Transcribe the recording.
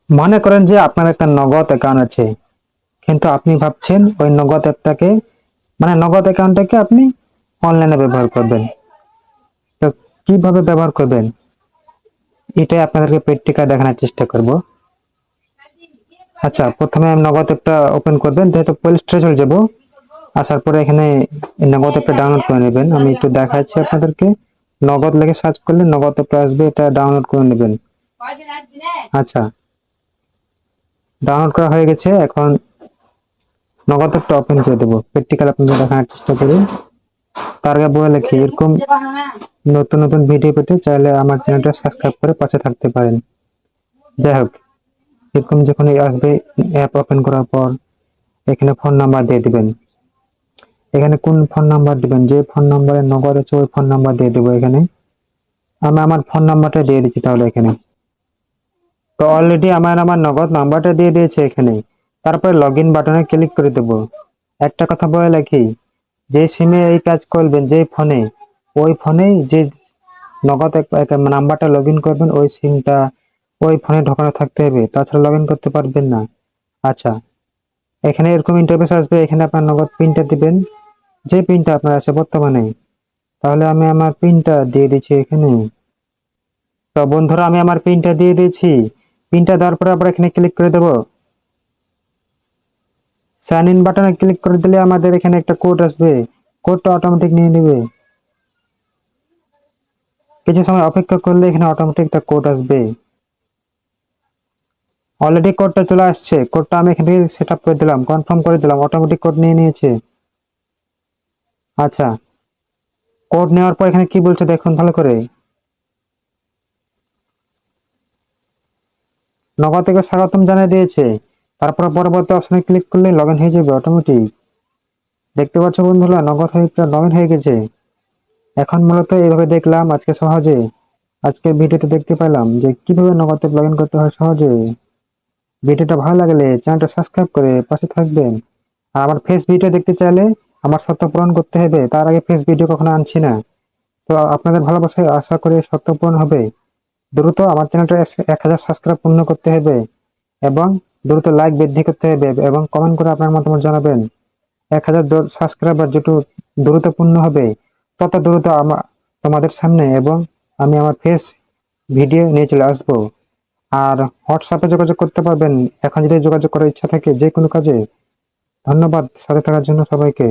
মনে করেন যে আপনার একটা নগদ অ্যাকাউন্ট আছে, কিন্তু আপনি ভাবছেন ওই নগদ অ্যাপটাকে নগদ অ্যাকাউন্টটাকে আপনি অনলাইনে ব্যবহার করবেন। তো কিভাবে ব্যবহার করবেন এটাই আপনাদেরকে প্র্যাকটিক্যাল দেখানোর চেষ্টা করব। আচ্ছা, প্রথমে নগদ অ্যাপটা ওপেন করবেন, যেহেতু প্লে স্টোরে চলে যাব। আসার পরে এখানে নগদ অ্যাপটা ডাউনলোড করে নেবেন। আমি একটু দেখাচ্ছি আপনাদেরকে। নগদ লিখে সার্চ করলে নগদ অ্যাপটা আসবে, এটা ডাউনলোড করে নেবেন। আচ্ছা, ডাউনলোড করা হয়ে গেছে। এখন নগদ অ্যাপটা ওপেন করে দেবো, প্র্যাকটিক্যাল আপনাদের দেখানোর চেষ্টা করি। তার আগে বলে রাখি, এরকম নতুন নতুন ভিডিও পেতে চাইলে আমার চ্যানেলটা সাবস্ক্রাইব করে পাশে থাকতে পারেন। যাই হোক, এরকম যখন আসবে অ্যাপ ওপেন করার পর এখানে ফোন নাম্বার দিয়ে দিবেন। এখানে কোন ফোন নাম্বার দিবেন, যে ফোন নাম্বারে নগদ আছে ওই ফোন নাম্বার দিয়ে দেবো। এখানে আমি আমার ফোন নাম্বারটা দিয়ে দিচ্ছি। তাহলে এখানে তো অলরেডি আমার নগদ নাম্বারটা দিয়ে দিয়েছে এখানে। তারপরে লগ ইন বাটনে ক্লিক করে দেবো। একটা কথা বলে রাখি, যে সিমে এই কাজ করবেন, যে ফোনে, ওই ফোনেই যে নগদ নাম্বারটা লগ ইন করবেন, ওই সিমটা ওই ফোনে ঢোকানো থাকতে হবে, তাছাড়া লগ ইন করতে পারবেন না। আচ্ছা, এখানে এরকম ইন্টারফেস আসবে। এখানে আপনার নগদ পিনটা দিবেন, যে পিনটা আপনার আছে বর্তমানে। তাহলে আমি আমার পিনটা দিয়ে দিচ্ছি এখানে। তো বন্ধুরা, আমি আমার পিনটা দিয়ে দিয়েছি। পিনটা দেওয়ার পরে আবার এখানে ক্লিক করে দেবো। সাইন ইন বাটনে ক্লিক করে দিলে আমাদের এখানে একটা কোড আসবে। কোডটা অটোমেটিক নিয়ে নেবে। কিছু সময় অপেক্ষা করলে এখানে অটোমেটিক একটা কোড আসবে। অলরেডি কোডটা চলে আসছে। কোডটা আমি এখান থেকে সেট আপ করে দিলাম, কনফার্ম করে দিলাম, অটোমেটিক কোড নিয়ে নিয়েছে। আচ্ছা, কোড নেওয়ার পর এখানে কি বলছে দেখুন ভালো করে। নগদ থেকে স্বাগতম জানিয়ে দিয়েছে। তারপর পরবর্তী অপশনে ক্লিক করলে লগ ইন হয়ে যাবে অটোমেটিক। দেখতে পাচ্ছ বন্ধুরা, লগ ইন হয়ে গেছে। এখন মূলত এইভাবে দেখলাম আজকে সহজে, আজকের ভিডিওতে দেখতে পেলাম যে কিভাবে নগদ লগ ইন করতে হয় সহজে। ভিডিওটা ভালো লাগলে চ্যানেলটা সাবস্ক্রাইব করে পাশে থাকবেন। আর আমার ফেস ভিডিও দেখতে চাইলে আমার শর্ত পূরণ করতে হবে। তার আগে ফেস ভিডিও কখনো আনছি না। তো আপনাদের ভালোবাসায় আশা করে শর্ত পূরণ হবে। দ্রুত আমার চ্যানেলটা 1000 সাবস্ক্রাইব পূর্ণ করতে হবে, এবং দ্রুত লাইক বৃদ্ধি করতে হবে, এবং কমেন্ট করে আপনার মতামত জানাবেন। 1000 সাবস্ক্রাইবার যত দ্রুত পূর্ণ হবে, তত দ্রুত তোমাদের সামনে এবং আমি আমার ফেস ভিডিও নিয়ে চলে আসবো। আর হোয়াটসঅ্যাপে যোগাযোগ করতে পারবেন এখন যদি যোগাযোগ করার ইচ্ছা থাকে যে কোনো কাজে। ধন্যবাদ সাথে থাকার জন্য সবাইকে।